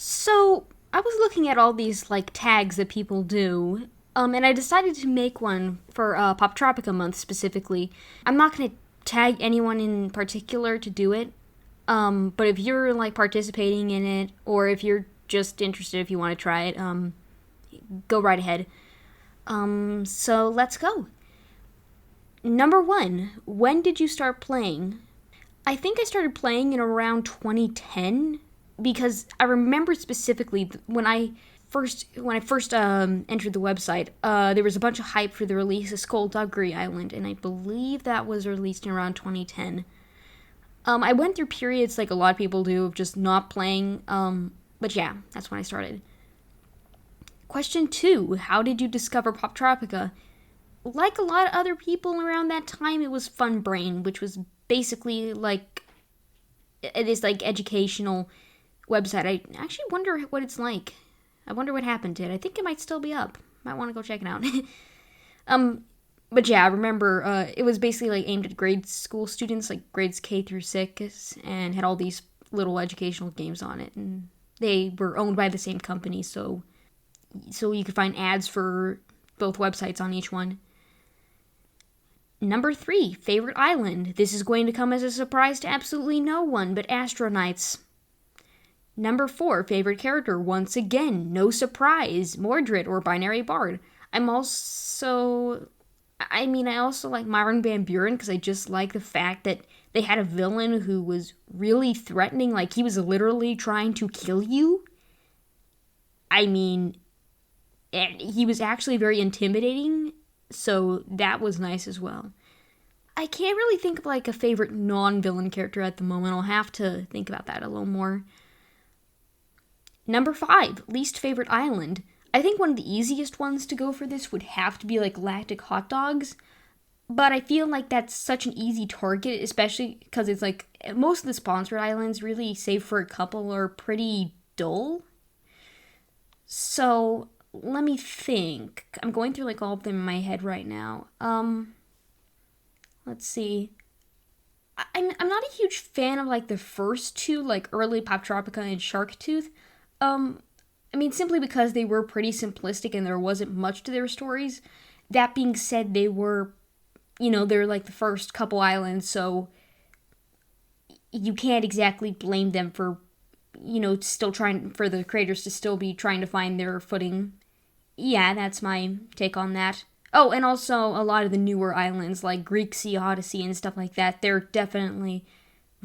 So, I was looking at all these, tags that people do, and I decided to make one for Poptropica Month specifically. I'm not going to tag anyone in particular to do it, but if you're, participating in it, or if you're just interested if you want to try it, go right ahead. So let's go. Number 1, when did you start playing? I think I started playing in around 2010, because I remember specifically when I first entered the website, there was a bunch of hype for the release of Skullduggery Island, and I believe that was released in around 2010. I went through periods like a lot of people do of just not playing, but yeah, that's when I started. Question 2, how did you discover Poptropica? Like a lot of other people around that time, it was Funbrain, which was basically this educational website. I actually wonder what it's like. I wonder what happened to it. I think it might still be up. Might want to go check it out. But yeah, I remember it was basically aimed at grade school students, like grades K through 6, and had all these little educational games on it. And they were owned by the same company, so you could find ads for both websites on each one. Number 3, favorite island. This is going to come as a surprise to absolutely no one but Astronites. Number 4, favorite character. Once again, no surprise, Mordred or Binary Bard. I also like Myron Van Buren because I just like the fact that they had a villain who was really threatening, like he was literally trying to kill you. And he was actually very intimidating, so that was nice as well. I can't really think of a favorite non-villain character at the moment. I'll have to think about that a little more. Number 5, least favorite island. I think one of the easiest ones to go for this would have to be Galactic Hot Dogs, but I feel like that's such an easy target, especially because it's most of the sponsored islands, really save for a couple, are pretty dull. So let me think. I'm going through all of them in my head right now. Let's see. I'm not a huge fan of the first two, early Poptropica and Sharktooth. Simply because they were pretty simplistic and there wasn't much to their stories. That being said, they were, they're the first couple islands, so you can't exactly blame them for, still trying, for the creators to still be trying to find their footing. Yeah, that's my take on that. Oh, and also a lot of the newer islands, like Greek Sea Odyssey and stuff like that, they're definitely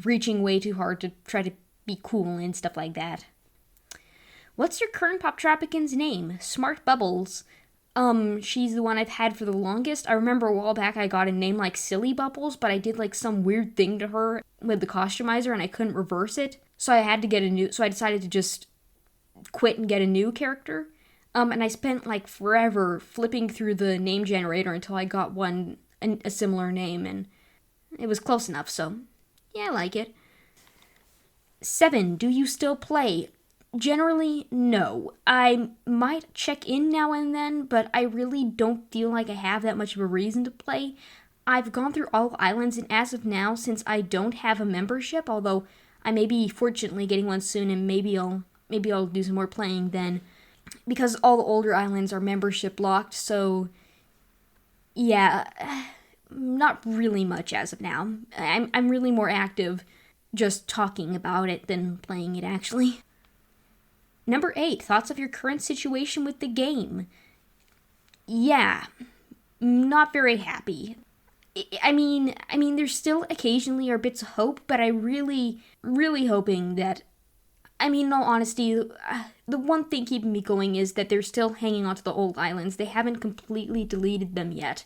reaching way too hard to try to be cool and stuff like that. What's your current Poptropican's name? Smart Bubbles. She's the one I've had for the longest. I remember a while back I got a name like Silly Bubbles, but I did some weird thing to her with the customizer and I couldn't reverse it. So I decided to just quit and get a new character. And I spent forever flipping through the name generator until I got a similar name, and it was close enough, so yeah, I like it. 7, do you still play? Generally, no. I might check in now and then, but I really don't feel like I have that much of a reason to play. I've gone through all islands, and as of now, since I don't have a membership, although I may be fortunately getting one soon, and maybe I'll do some more playing then, because all the older islands are membership locked, so yeah, not really much as of now. I'm really more active just talking about it than playing it, actually. Number 8, thoughts of your current situation with the game. Yeah, not very happy. I mean, there still occasionally are bits of hope, but I really hoping that, in all honesty, the one thing keeping me going is that they're still hanging on to the old islands. They haven't completely deleted them yet.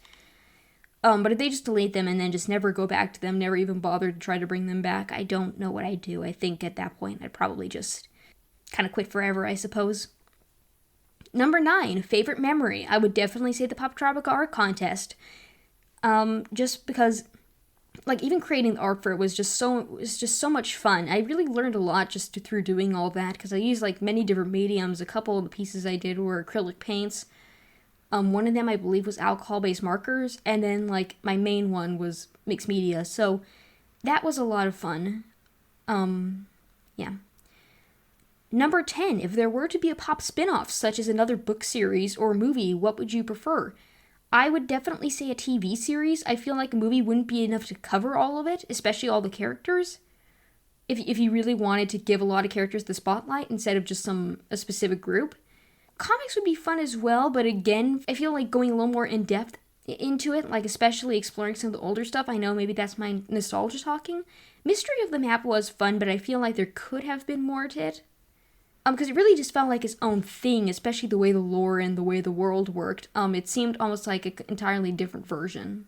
But if they just delete them and then just never go back to them, never even bother to try to bring them back, I don't know what I'd do. I think at that point I'd probably just kind of quit forever, I suppose. Number 9, favorite memory. I would definitely say the Poptropica art contest. Just because, even creating the art for it was just so much fun. I really learned a lot just through doing all that, because I used, many different mediums. A couple of the pieces I did were acrylic paints. One of them, I believe, was alcohol-based markers, and then, my main one was mixed media, so that was a lot of fun. Yeah. Number 10, if there were to be a pop spinoff, such as another book series or movie, what would you prefer? I would definitely say a TV series. I feel like a movie wouldn't be enough to cover all of it, especially all the characters. If you really wanted to give a lot of characters the spotlight instead of just a specific group. Comics would be fun as well, but again, I feel like going a little more in-depth into it, like especially exploring some of the older stuff. I know maybe that's my nostalgia talking. Mystery of the Map was fun, but I feel like there could have been more to it. Because it really just felt like its own thing, especially the way the lore and the way the world worked. It seemed almost like an entirely different version.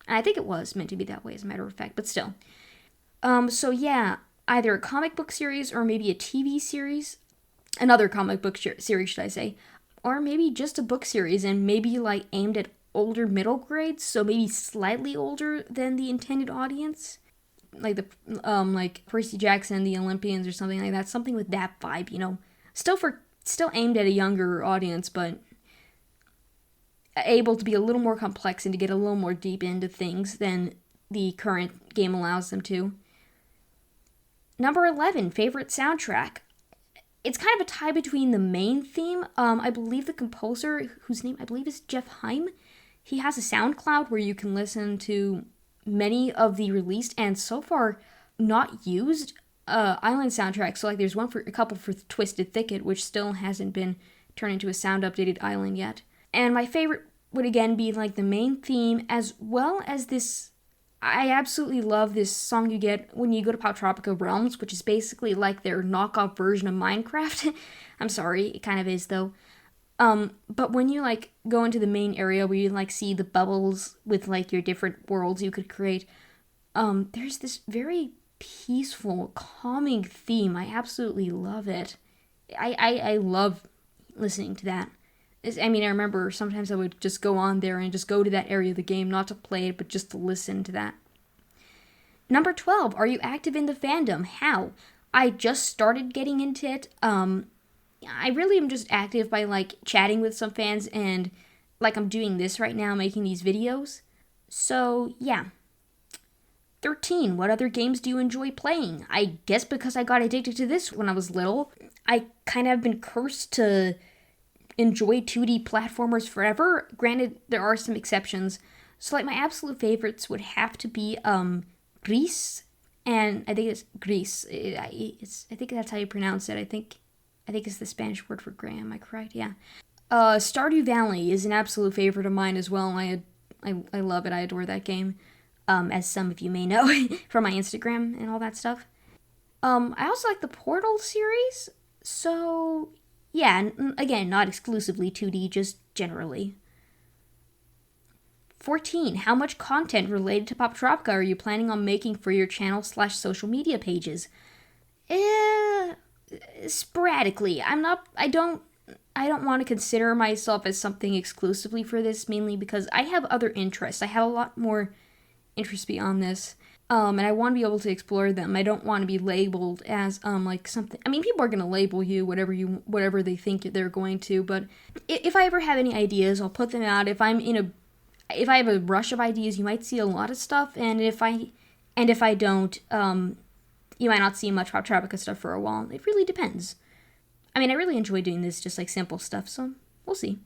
And I think it was meant to be that way, as a matter of fact, but still. So yeah, either a comic book series or maybe a TV series. Another comic book series, should I say. Or maybe just a book series and maybe like aimed at older middle grades, so maybe slightly older than the intended audience. Like like Percy Jackson, the Olympians, or something like that. Something with that vibe, you know. Still aimed at a younger audience, but able to be a little more complex and to get a little more deep into things than the current game allows them to. Number 11, favorite soundtrack. It's kind of a tie between the main theme. I believe the composer, whose name I believe is Jeff Heim, he has a SoundCloud where you can listen to many of the released and so far not used island soundtracks. So like there's a couple for Twisted Thicket, which still hasn't been turned into a sound updated island yet. And my favorite would again be like the main theme, as well as this. I absolutely love this song you get when you go to Poptropica Realms, which is basically like their knockoff version of Minecraft. I'm sorry, it kind of is though. But when you like go into the main area where you like see the bubbles with like your different worlds you could create, there's this very peaceful, calming theme. I absolutely love it. I love listening to that. I remember sometimes I would just go on there and just go to that area of the game, not to play it, but just to listen to that. Number 12, are you active in the fandom? How? I just started getting into it. I really am just active by like chatting with some fans and like I'm doing this right now, making these videos. So yeah. 13, what other games do you enjoy playing? I guess because I got addicted to this when I was little, I kind of have been cursed to enjoy 2D platformers forever. Granted, there are some exceptions. So like my absolute favorites would have to be Gris, and I think it's Gris. I think that's how you pronounce it. I think it's the Spanish word for gray. Am I correct? Yeah. Stardew Valley is an absolute favorite of mine as well. I love it. I adore that game. As some of you may know from my Instagram and all that stuff. I also like the Portal series. So yeah, and again, not exclusively 2D, just generally. 14. How much content related to Poptropica are you planning on making for your channel/social media pages? Sporadically. I don't want to consider myself as something exclusively for this, mainly because I have other interests. I have a lot more interests beyond this. And I want to be able to explore them. I don't want to be labeled as like something. I mean, people are going to label you whatever they think they're going to, but if I ever have any ideas, I'll put them out. If I have a rush of ideas, you might see a lot of stuff, and if I don't, you might not see much Poptropica stuff for a while. It really depends. I mean, I really enjoy doing this, just like simple stuff, so we'll see.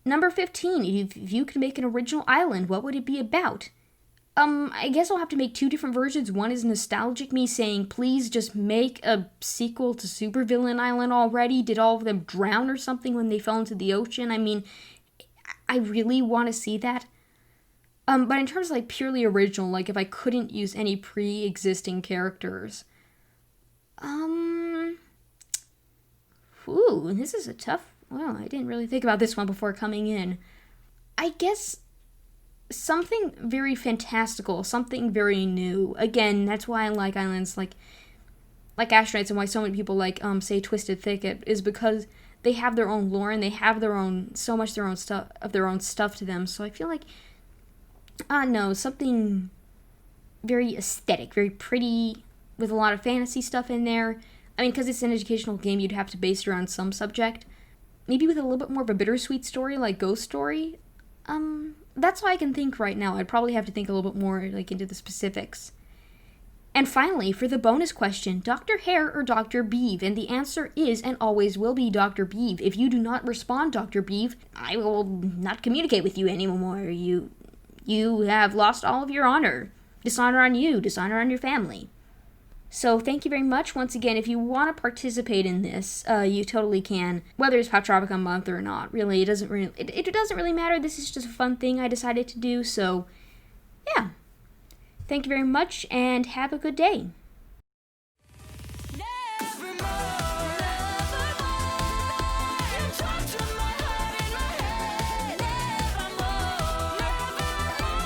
Number 15, if you could make an original island, what would it be about? I guess I'll have to make two different versions. One is nostalgic me saying, please just make a sequel to Supervillain Island already. Did all of them drown or something when they fell into the ocean? I mean, I really want to see that. But in terms of like purely original, like if I couldn't use any pre-existing characters. This is a tough, well, I didn't really think about this one before coming in. I guess something very fantastical, something very new. Again, that's why I like islands like Astronauts, and why so many people like say Twisted Thicket, is because they have their own lore and they have their own stuff to them. So I feel like something very aesthetic, very pretty, with a lot of fantasy stuff in there. I mean, because it's an educational game, you'd have to base it around some subject. Maybe with a little bit more of a bittersweet story, like Ghost Story. That's all I can think right now. I'd probably have to think a little bit more like into the specifics. And finally, for the bonus question, Dr. Hare or Dr. Beev? And the answer is and always will be Dr. Beev. If you do not respond, Dr. Beev, I will not communicate with you anymore. You have lost all of your honor. Dishonor on you, dishonor on your family. So thank you very much. Once again, if you want to participate in this, you totally can, whether it's Poptropica Month or not. Really, it doesn't really matter. This is just a fun thing I decided to do. So, yeah. Thank you very much, and have a good day.